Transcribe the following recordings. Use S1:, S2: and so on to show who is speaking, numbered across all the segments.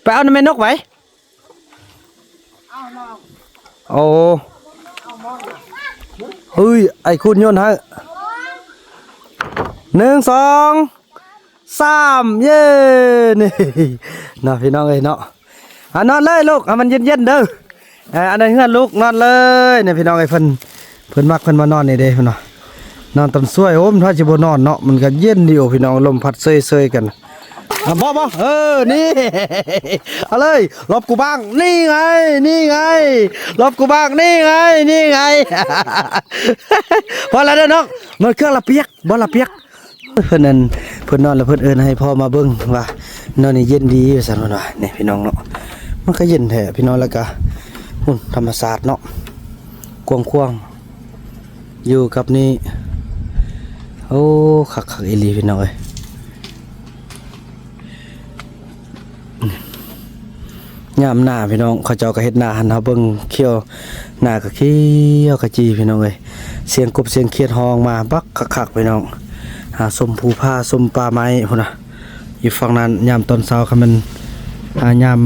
S1: ไปเอาน้ำแม่นกไว้โอ้เฮ้ยไอ้คุณโยนฮะ1 2 3เย้นี่เนาะพี่น้องเอ้ยเนาะนอนเลยลูกมันเย็นๆเด้ออันนั้นเฮือนลูกนอนเลยเนี่ยพี่น้องไอ้เพิ่นมักเพิ่นมานอนนี่เด้เพิ่นเนาะนอนตำซ้วยโอ้มถ้าสิบ่นอนเนาะมันก็เย็นดีโอพี่น้องลมพัดเซยๆกันบ่นี่เอาเลยรบกูบ้างนี่ไงรบกูบ้างนี่ไงพอแล้วเด้อน้องมันเครื่องละเปียกบ่ละเปียกเพิ่นนั่นเพิ่นนอนแล้วเพิ่นเอิ้นให้พ่อมาเบิ่งว่านอนนี่เย็นดีว่าซั่นว่านี่พี่น้องเนาะมันก็เย็นแท้พี่น้องแล้วก็ธรรมศาสตร์เนาะกว้างๆอยู่กับนี่โอ้คักอีหลีพี่น้องเอ้ยยามหน้าพี่น้องเขาเจ้าก็เฮ็ดหน้าหันเฮาเบิ่งเขี้ยวหน้าก็เขี้ยวกะจีพี่น้องเอ้ยเสียงกบเสียงเขียดฮ้องมาบักคักๆพี่น้องหาสมภูผ้าสมป่าไม้พุ่นน่ะอยู่ฝั่งนั้นยามตอนเช้าก็มันยาม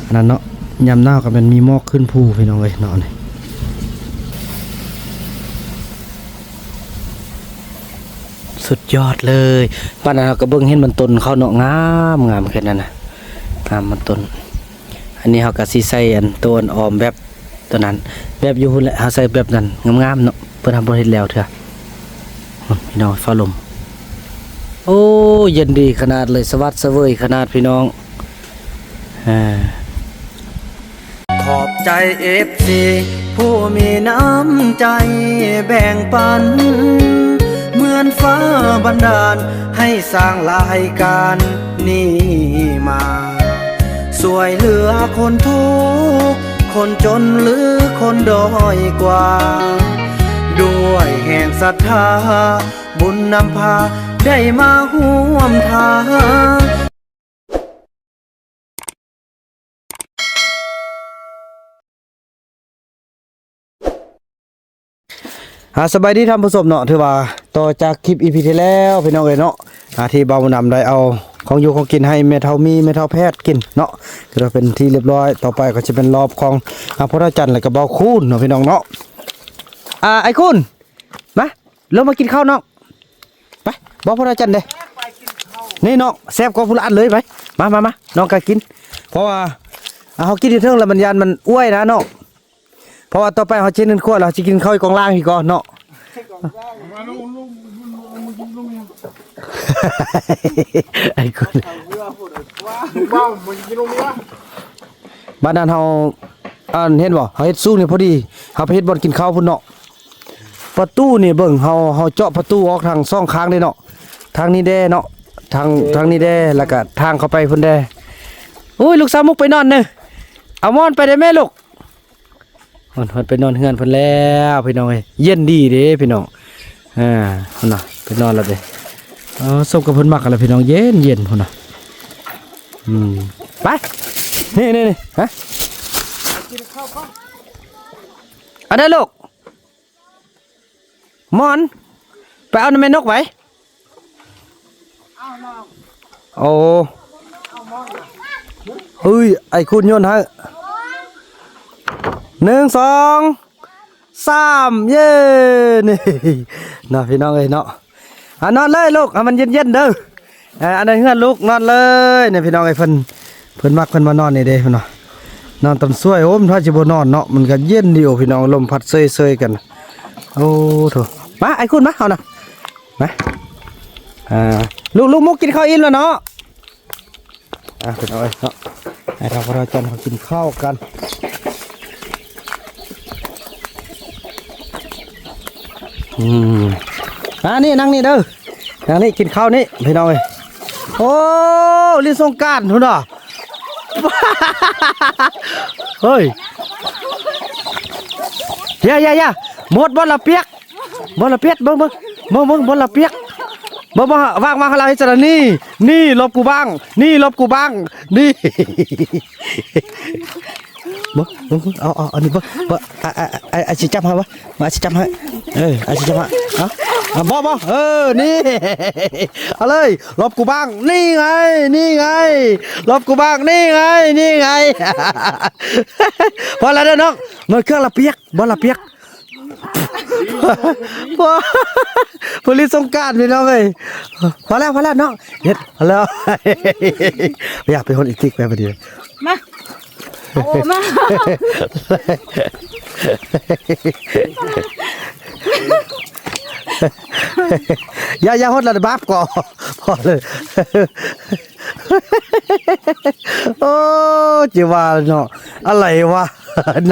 S1: อันนั้นเนาะยามหนาวก็มันมีหมอกขึ้นภูพี่น้องเอ้ยเนาะนี่สุดยอดเลยบ้านนั้นเราก็เบิ่งเห็นมันต้นเขาเนาะงามแค่นั้นน่ะงามมันต้นอันนี้เขาก็สิใส่อันต้นออมแบบตัวนั้นแบบอยู่พุ่นแหละเขาใส่แบบนั้นงามๆเนาะเพิ่นทำบ่เฮ็ดแล้วเถอะพี่น้องฟ้าลมโอ้เย็นดีขนาดเลยสวัสดิ์เสวยขนาดพี่น้องขอบใจ FC ผู้มีน้ำใจแบ่งปันเหมือนฟ้าบันดาลให้สร้างรายการนี้มาสวยเหลือคนทุกข์คนจนหรือคนด้อยกว่าด้วยแห่งศรัทธาบุญนำพาได้มาร่วมทางสบายดีท่านผู้ชมเนาะถือว่าต่อจากคลิป EP ที่แล้วพี่น้องเอ้ยเนาะที่เบาวนำได้เอาของอยู่ของกินให้แม่เฒ่ามีแม่เฒ่าแพทย์กินเนาะก็เป็นที่เรียบร้อยต่อไปก็จะเป็นรอบของพระจันทร์และก็เบาคูนเนาะพี่น้องเนาะไอ้คุณมาลงมากินข้าวน้องไปบอกพระจันทร์เด้นี่น้องแซ่บกว่าผู้ละอันเลยไปมาน้องก็กินเพราะว่าเขากินที่เทิงแล้วมันยันมันอ้วยนะน้องเพราะว่าต่อไปเขาชิ้นนึงขั้วเราจะกินข้าวกองล่างอีกก่อนเนาะไอ้คุณบ้านนั้นเขาเห็นบ่เขาเฮ็ดสู้นี่พอดีเขาไปเฮ็ดบ่อนกินข้าวพุ่นเนาะประตูนี่เบิ่งเขาเจาะประตูออกทางซ่องค้างได้เนาะทางนี้แด้เนาะทางนี้แด้แล้วก็ทางเข้าไปพุ่นแด้โอ้ยลูกสาวมุกไปนอนเด้อเอามอนไปได้แม่ลูกเพิ่นไปนอนเฮือนเพิ่นแล้วพี่น้องเอ้ยเย็นดีเด้พี่น้องพุ่นน่ะไปนอนแล้วเด้ส้มกับเพิ่นมักกันแล้วพี่น้องเย็นพุ่นน่ะไปนี่ฮะกินข้าวก่อนอันนั้นลูกมอนไปเอาน้ำแม่นกไว้โอ้เฮ้ยไอ้คุณโยนฮะ1 2 3เย้นี่เนาะพี่น้องเอ้ยเนาะนอนเลยลูกมันเย็นๆเด้ออันนั้นเฮือนลูกนอนเลยเนี่ยพี่น้องไอ้เพิ่นมักเพิ่นมานอนนี่เด้เพิ่นเนาะนอนตำซ้วยโอ้มถ้าสิบ่นอนเนาะมันก็เย็นดีโอพี่น้องลมพัดเซยๆกันโอ้โถมาไอ้คุณมาเอานะมาลูกมุกกินข้าวอิ่มแล้วเนาะพี่น้องเอ้ยเนาะให้เราจันเขากินข้าวกันนี่นั่งนี่เด้อนั่งนี่กินข้าวนี่พี่น้องเอ้ยโอ้ลินสงกรานต์พุ่นน่ะเฮ้ยอย่าหมดบอลละเปียกเบิ่งบอลละเปียกวางมาข้างล่างให้จัดนี่ลบกูบ้างนี่ บ่เอาอันนี้บ่ไอ้สิจับให้บ่มาสิจับให้ไอ้สิจับให้เอาบ่นี่เอาเลยรอบกูบ้างนี่ไงรอบกูบ้างนี่ไงพอแล้วเด้อน้องมันเครื่องละเปียกบ่ละเปียกพลิสงการพี่น้องเอ้ยพอแล้วน้องเฮ็ดพอแล้วอยากไปคนอีกทิกไปพอดี
S2: มาโอ้มา
S1: อย่าฮดละบับก่อพอเลยโอ้จิว่าเนาะอะไรวะ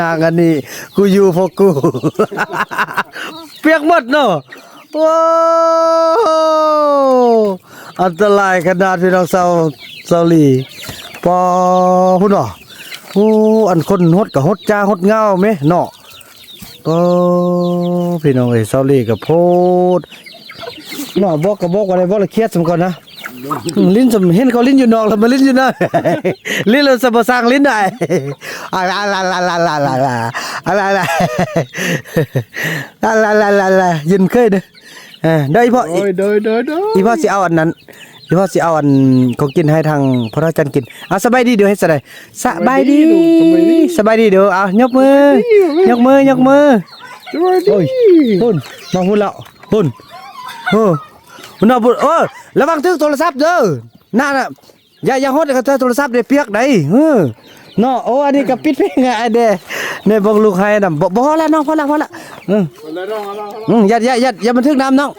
S1: นางอันนี้กูอยู่พวกกูเปียกหมดเนาะโอ้อันตรายขนาดพี่น้องเซาลีปอพุ่นเนาะโอ้อันคนฮดกับฮดจ้าฮดเงาไหมเนาะโอ้พี่น้องเอ้ยเซาลีกับโพดเนาะบอกกับบอกอะไรบอกละเครียดสมก่อนนะลิ้นสมเห็นเขาลิ้นอยู่นอกแล้วมาลิ้นอยู่นะลิ้นเราสบสร้างลิ้นได้ยินเคยเด้อได้พ่ออีพ่อสิเอาอันนั้นอีพ่อสิเอาอันของกินให้ทางพระอาจารย์กินเอาสบายดีเดี๋ยวให้สบายดีเดี๋ยวเอายกมือยกมือโอ้ยหุ่นมาหุ่นแล้วหุ่นมันเอาบุระวังถึงโทรศัพท์เด้อน่าน่ะอย่าฮดกับโทรศัพท์ได้เปียกได้เนาะโอ้อันนี้ก็ปิดเพลงไอ้เด้ในบอกลูกให้นำบ่แล้วน้องพอละอย่าบันทึกน้ำน้อง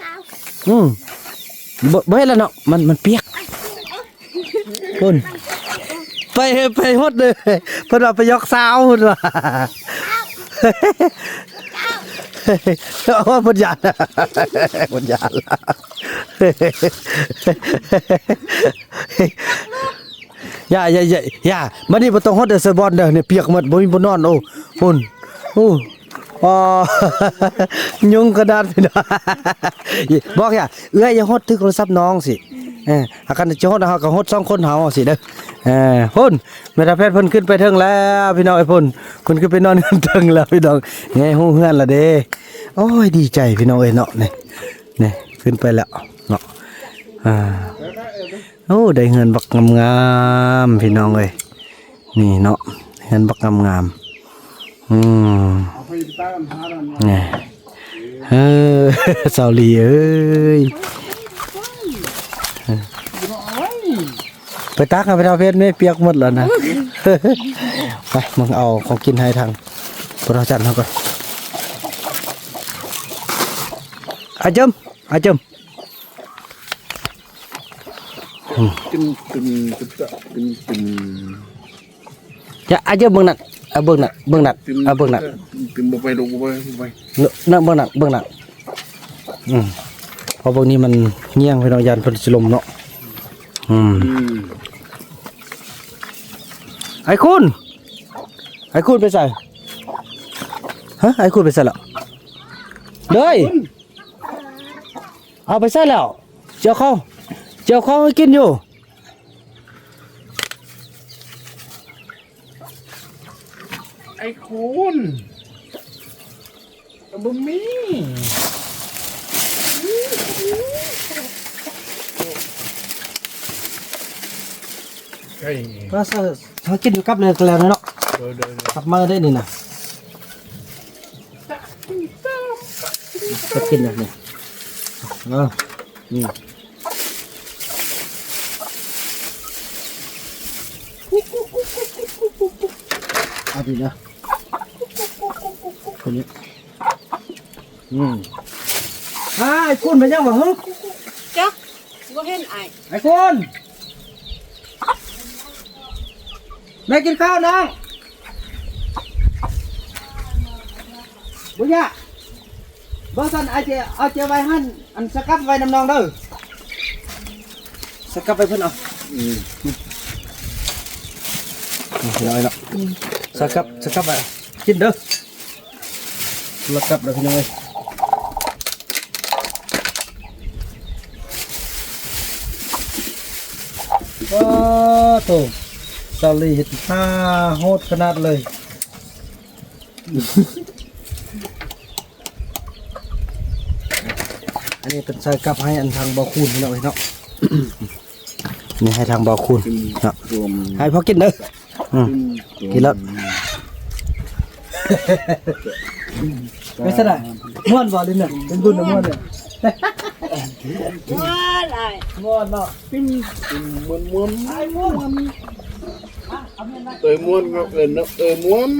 S1: บ่ให้แล้วเนาะมันเปียกคุณไปฮดเลยเพิ่นว่าไปยกสาวพุ่นว่าโอ้ปัญญาอย่ามานี่บ่ต้องฮอดเด้อเซบอนเด้อเนี่ยเปียกหมดบ่มีบ่นอนโอ้พุ่นอ๋อยุงกระดาษพี่น้องบอกอย่าฮอดถึกโทรศัพท์น้องสิหากกันจะฮอดเฮาก็ฮอด2คนเฮาสิเด้อพุ่นแม่ตาแพทย์เพิ่นขึ้นไปเทิงแล้วพี่น้องไอ้พุ่นขึ้นไปนอนเทิงแล้วพี่น้องไงฮู้เฮือนละเด้โอ้ยดีใจพี่น้องเอ้ยเนาะนี่ขึ้นไปแล้วเนาะโอ้ได้เงินบักงามๆพี่น้องเอ้ยนี่เนาะเงินบักงามนี่สาวลีเอ้ยไปตักเอาไปเอาเพชรไม่เปียกหมดแล้วนะไปมึงเอาของกินให้ทางพระอาจารย์เขาก่อนอาจมจะอาจมเบิ่งหนักเบิ่งหนัก
S3: ตึมไปลงไป
S1: นั่งเบิ่งหนักเพราะพวกนี้มันเงี้ยงไปนอนยันพลสลมเนาะไอ้คุณไปใส่ฮะไอ้คุณไปใส่แล้วเลยเอาไปใส่แล้วเจ้าข้าวให้กินอยู่
S3: ไอ้คุณบะหมี่
S1: ก็เขากินอยู่กับเลยกันแล้วเนาะกลับมาได้นี่นะก็กินแบบนี้นี่เอาดีนะคนนี้ไอ้คุณไปยังวะฮึ
S2: จ้ะบ่เห็น
S1: ไอ้คุณแม่กินข้าวน้องบุญยะบางท่านเอาเจไว้หั่นอันสกัดไว้น้ำนองเด้อสกัดไปเพิ่นเอาน้อยละสกัดไปกินเด้อสกัดเด้อพี่น้อยโอ้โตซาลีเห็ดผ้าโหดขนาดเลย อันนี้เป็นใส่กับให้อันทางบ่อคูณพี่น้องเนาะ นี่ให้ทางบ่อคูณเนาะ
S3: รวม
S1: ให้พอกินเด้อกินแล้วไม่ใช่ได้ม่วนบ่ลิ้นน่ะเป็นบุญม่วนเนี่ย
S2: ว้าได้
S1: ม่วนเนาะ
S3: ม้วน
S1: ไอ้ม่วน
S3: เอ้ยม้วนครับเอ้ยเนาะเอ้ยม้วน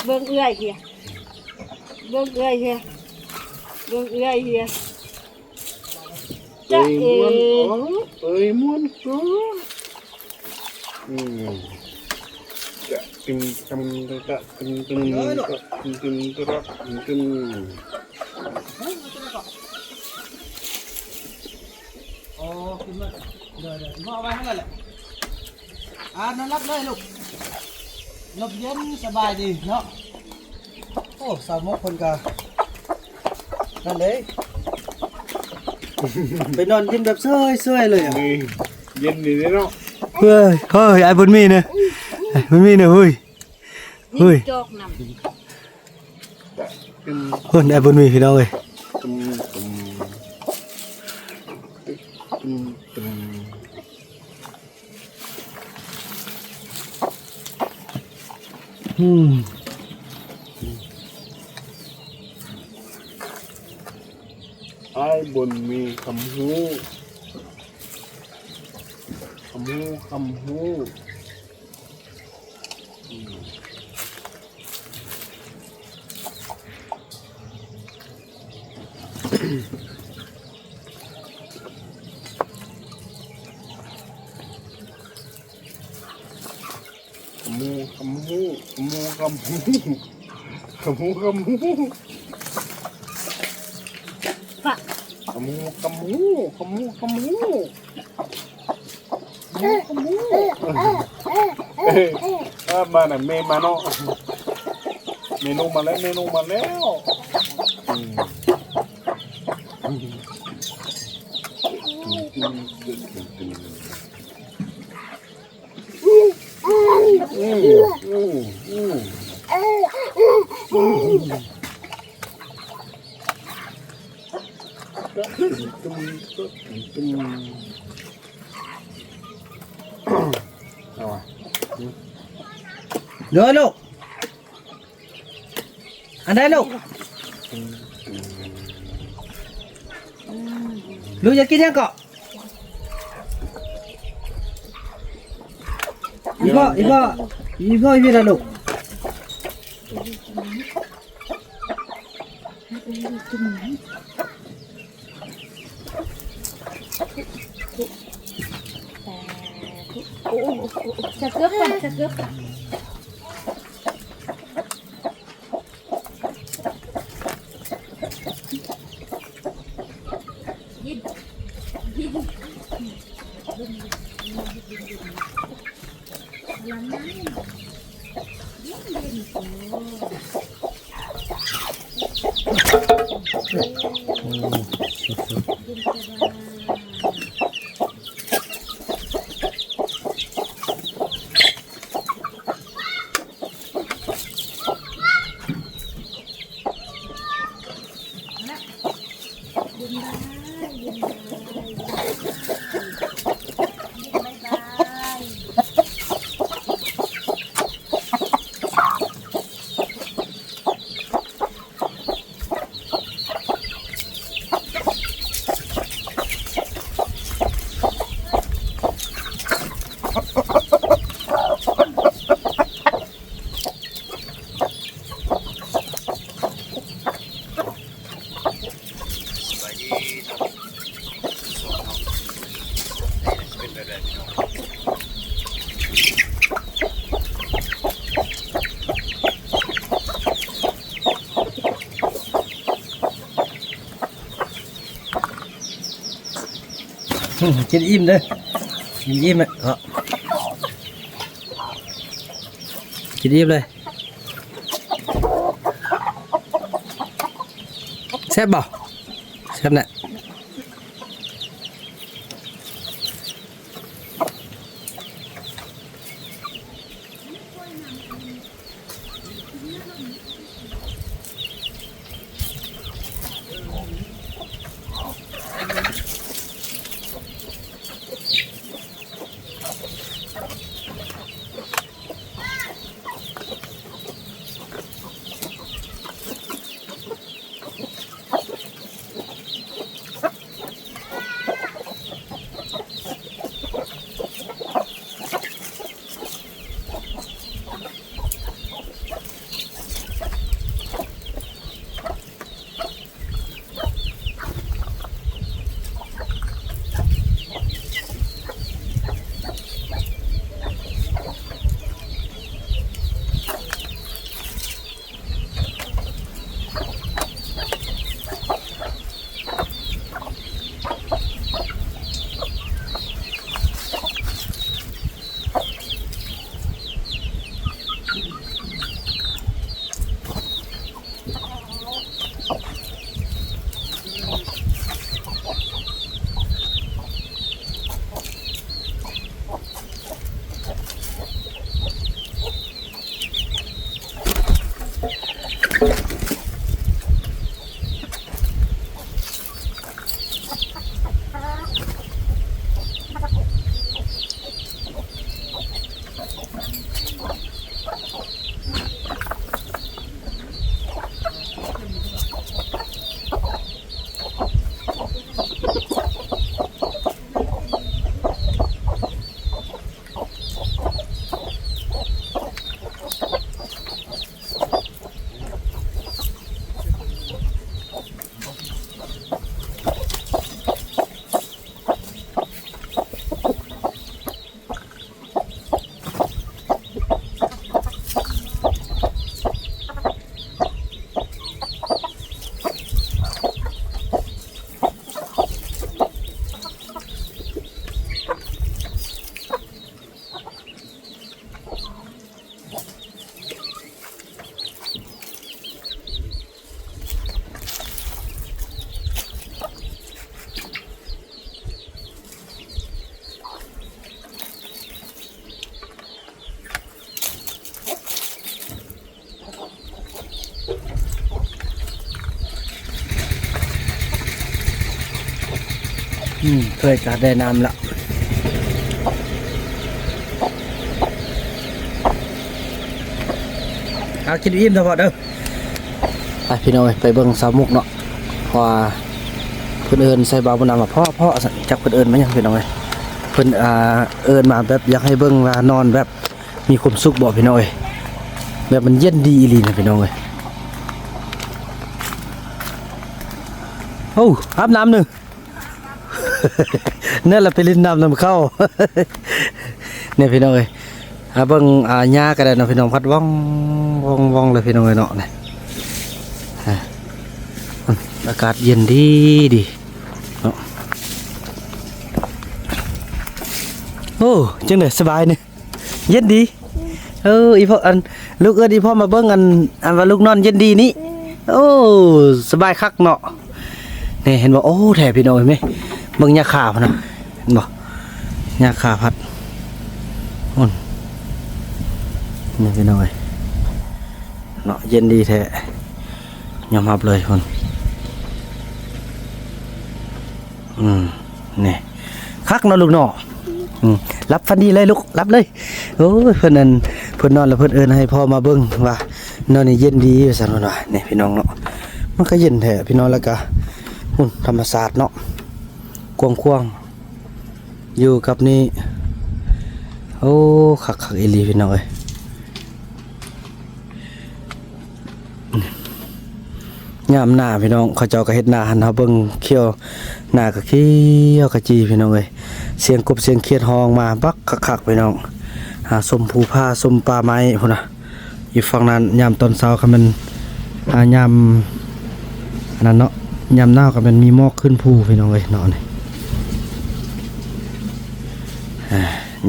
S2: เบิ่งเอื้อยเฮียเบิ่งเอื้อยเฮียเบิ่งเอื้อยเฮีย
S3: เอ้ยม้วนเอ้ยม้วนจะตึงตึงตึงตึงตึงตึงตึงตึง
S1: โอ้กินเลยเดี๋ยวพ่อเอาไว้ให้เลยแหละนอนรับเลยลูกลมเย็นสบายดีเนาะโอ้สาวมกคนกะนั่นเลย ไปนอนกินแบบเสื่อยๆเลยอ่ะ
S3: นี่เย็นดีเนาะ
S1: เฮ้ยไอ้บุญมีเนี่ยบุญมีเนี่ยเฮ้ย
S2: นี่จอกนำ
S3: ตึง
S1: เฮ้ยไอ้บุญมีพี่น้องเอ้ย
S3: ตึงตึงตึงตึงไอ้บนมีคำฮู้คำฮู้คำฮู้
S2: ปะ
S3: มาหน่ะเมมาเนาะเมนูมาแล้วเอาวะ
S1: เดี๋ยวลูกอันไหนลูกลูกอยากกินยังเกาะอีพ่อพี่ละลูก
S2: โอ้จะเกือบก่อนจะเกือบก่อน
S1: กินอิ่มเลยกินอิ่มเลยกินอิ่มเลยแซ่บบ่แซ่บแหละ เพื่อจะได้น้ำละเอากินอิ่มเถอะพอเด้อไปพี่น้องไปเบิ่งสาวมุกเนาะเพราะว่าเพิ่นเอิ้นใส่บาบุญนำว่าพ่อจักเพิ่นเอิ้นมาหยังพี่น้องเอ้ยเพิ่นเอิ้นมาแบบอยากให้เบิ่งว่านอนแบบมีความสุขบ่พี่น้องเอ้ยแบบมันเย็นดีอีหลีนะพี่น้องเอ้ยโอ้อาบน้ำหนึ่ง นั่นแหละไปลินน้ำเข้า เนี่ยพี่น้องเอ้ยเบิ่งหญ้าก็ได้เนาะพี่น้องพัดว่องเลยพี่น้องเอ้ยเนาะเนี่ยอากาศเย็นดีเนาะโอ้จังได๋สบายนี่เย็นดีอีพ่ออันลูกเอิ้นอีพ่อมาเบิ่งอันว่าลูกนอนเย็นดีนี่โอ้สบายคักเนาะนี่เห็นบ่โอ้แท้พี่น้องเห็นมั้ยเบิ่งหญ้าขาวนะเห็นบ่หญ้าขาวพัดนี่พี่น้องเอ้ยเนาะเย็นดีแท้ยอมรับเลยคนนี่คักเนาะลูกเนาะรับฟันดีเลยลูกรับเลยโอ้ยเพิ่นนอนแล้วเพิ่นเอิ้นให้พ่อมาเบิ่งว่านอนนี่เย็นดีว่าซั่นว่านี่พี่น้องเนาะมันก็เย็นแท้พี่น้องแล้วก็ธรรมศาสตร์เนาะกว้างๆอยู่กับนี่โอ้คักๆอีหลีพี่น้องเอ้ยยามหน้าพี่น้องเขาเจ้าก็เฮ็ดหน้าหันเฮาเบิ่งเขี้ยวหน้าก็เขี้ยวกะจีพี่น้องเอ้ยเสียงกบเสียงเขียดฮ้องมาบักคักๆพี่น้องหาสมภูผ้าสมป่าไม้พุ่นน่ะอยู่ฝั่งนั้นยามตอนเช้าก็มันยามอันนั้นเนาะยามหน้าก็มันมีหมอกขึ้นภูพี่น้องเอ้ยเนาะนี่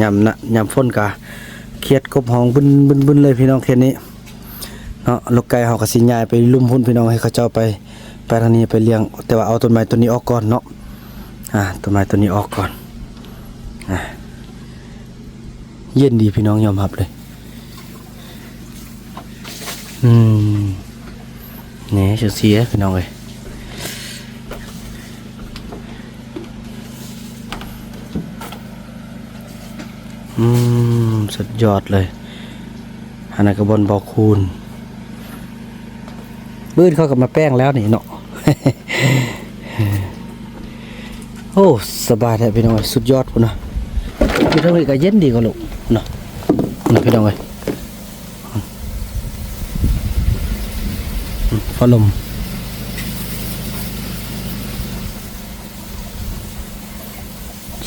S1: ยามฝนก็เขียดกบฮ้องบึนๆเลยพี่น้องเขียดนี้เนาะลูกไก่เฮาก็สิย้ายไปลุ่มพุ่นพี่น้องให้เขาเจ้าไปทางนี้ไปเลี้ยงแต่ว่าเอาต้นไม้ต้นนี้ออกก่อนเนาะต้นไม้ต้นนี้ออกก่อนเย็นดีพี่น้องยอมรับเลยนี่เสียพี่น้องเอ้ยสุดยอดเลยอันนั้นก็บนบ่อคูณบื้นเขากับมาแป้งแล้วนี่เนาะ โอ้สบายแท้พี่น้องสุดยอดพุ่นนะพี่น้องก็เย็นดีกว่าลูกเนาะพี่น้องฟ้าลม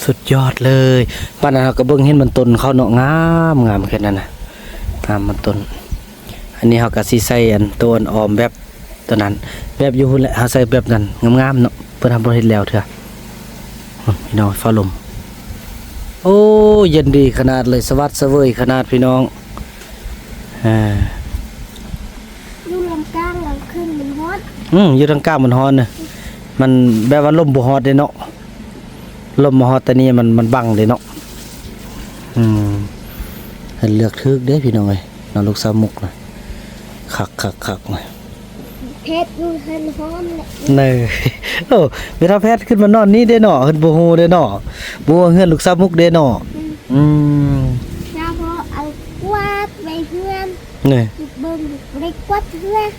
S1: สุดยอดเลยป้านะก็เบิ่งเห็นมันต้นเขาเนาะงามแค่นั้นนะงามมันต้นอันนี้เขาก็สิใส่อันตัวออมแบบตัวนั้นแบบอยู่หุ่นแหละเขาใส่แบบนั้นงามๆเนาะเพิ่นทำบ่เฮ็ดแล้วเถอะพี่น้องฟ้าลมโอ้เย็นดีขนาดเลยสวัสดิ์เสวยขนาดพี่น้อง
S2: อยู่ลำกลางลำขึ้นมันฮอด
S1: อยู่ทางกลางมันฮ้อนน่ะมันแบบว่าลมบ่ฮอดเด้เนาะลมบ่ฮอดแต่นี่มันบังเด้เนาะให้เลือกทึกเด้พี่น้องเอ้ยน้องลูกสาวมุกน่ะคักๆๆน่ะ
S2: เพชรอยู่เฮือนฮ้อนแหละ
S1: เนยโอ้เวลาแพทย์ขึ้นมานอนนี่เด้เนาะเฮ็ดบ่ฮู้เด้เนาะบ่ว่าเฮือนลูกสาวมุกเด้เนาะ
S2: ถ้าพอเอากวาดไปเฮือน
S1: นี่
S2: เบิ่งได้กวาดเฮือน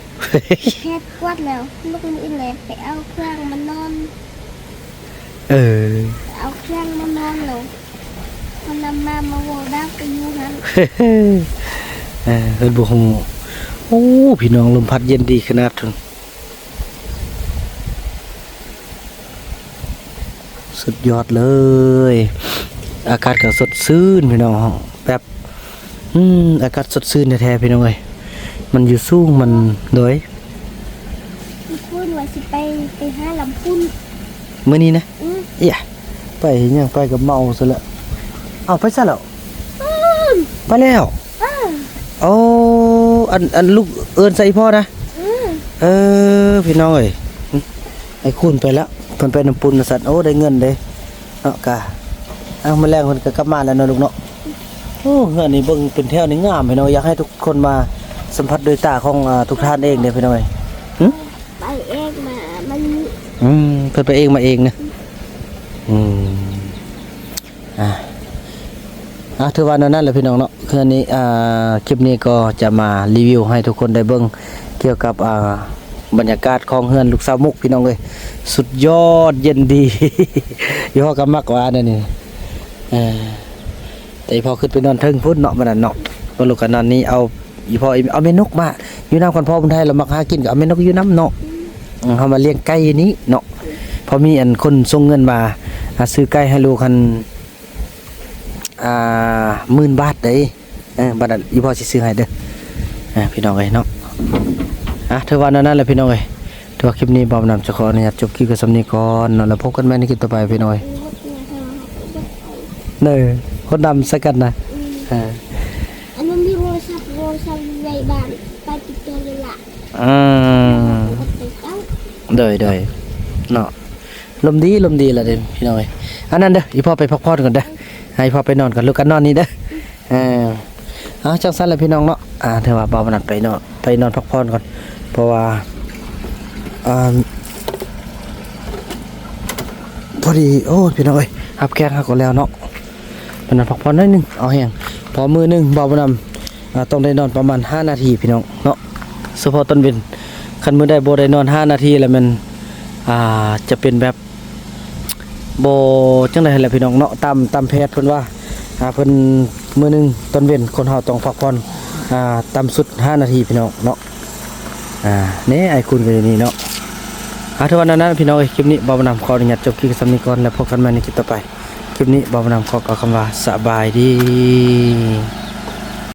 S2: เพชรกวาดแล้วลูกนี่แหละไปเอาเครื่องมานอนเอาเครื่องมานอนแล้วมันนำมาโวดาวไปอยู่หั่น
S1: เฮ็ดบ่ฮู้โอ้พี่น้องลมพัดเย็นดีขนาดนั้นสุดยอดเลยอากาศก็สดชื่นพี่น้องแบบอากาศสดชื่นแท้ๆพี่น้องเอ้ยมันอยู่สูงมันเลย
S2: พูดว่าสิไปหาลำพุ่น
S1: มื้อนี้นะไปยังไปกับเมาซะแล้วเอาไปซะแล้วไปแล้วโอ้อันลูกเอิ้นใส่พ่อนะพี่น้องเอ้ยไอ้คุณไปแล้วเพิ่นไปน้ำปุ่นสัตว์โอ้ได้เงินเด้เนาะกะมื้อแรงเพิ่นก็กลับมาแล้วเนาะลูกเนาะโอ้เฮือนนี่เบิ่งเป็นแถวนี่งามพี่น้องอยากให้ทุกคนมาสัมผัสด้วยตาของทุกท่านเองเด้พี่น้องเอ้ย
S2: ไปเองมามัน
S1: เพิ่นไปเองมาเองนะ อืมถือว่านั่นแหละพี่น้องเนาะคืออันนี้คลิปนี้ก็จะมารีวิวให้ทุกคนได้เบิ่งเกี่ยวกับบรรยากาศของเฮือนลูกสาวมุกพี่น้องเอ้ยสุดยอดเย็นดี อยู่ฮอก็มักว่านั่นนี่แต่พอขึ้นไปนอนเทิงพุ่นเนาะมันน่ะเนาะพอลูกกันนอนนี้เอาอีพอเอาแม่นกมาอยู่น้ำคนพ่อคนไทยเรามักหากินก็เอาแม่นกอยู่น้ำเนาะเฮามาเลี้ยงไก่นี้เนาะพอมีอันคนส่งเงินมาซื้อไก่ให้ลูกคัน10,000 บาทเด้บัดนั้นอีพ่อสิซื้อให้เด้อพี่น้องเอ้ยเนาะถือว่านั่นแหละพี่น้องเอ้ยถือว่าคลิปนี้บ่าวนำจะขออนุญาตจบคลิปกับสำนี้ก่อนเนาะแล้วพบกันใหม่ในคลิปต่อไปพี่น้องเอ้ยเด้อคนดำสักกันนะ
S4: อันนั้นมีโทรศัพท์ไว้บ้านไปติดตัวเลยล่ะ
S1: เด้อเนาะลมดีละเด้อพี่น้องเอ้ยอันนั้นเด้ออีพ่อไปพักผ่อนก่อนเด้อให้พ่อไปนอนก่อนลูกกันนอนนี่เด้อจังซั่นแหละพี่น้องเนาะถือว่าบ่าวนัดไปนอนพักผ่อนก่อนเพราะว่าพอดีโอ้พี่น้องเอ้ยรับแขกหาก่อนแล้วเนาะไปนอนพักผ่อนหน่อยนึงเอาแห้งพอมือนึงบ่าวนำต้องได้นอนประมาณ5นาทีพี่น้องเนาะเฉพาะตอนเย็นคันมื้อใดบ่ได้นอน5นาทีแล้วมันจะเป็นแบบบ่จังได๋แหละพี่น้องเนาะตามแพทย์เพิ่นว่าเพิ่นมื้อนึงตอนเย็นคนเฮาต้องพักผ่อนต่ำสุด5นาทีพี่น้องเนาะนี่ไอ้คุณก็อยู่นี่เนาะทุกวันนั้นพี่น้องคลิปนี้บ่าวนำขออนุญาตจบคลิปสำนี้ก่อนแล้วพบกันใหม่ในคลิปต่อไปคลิปนี้บ่าวนำขอกล่าวคำว่าสบายดี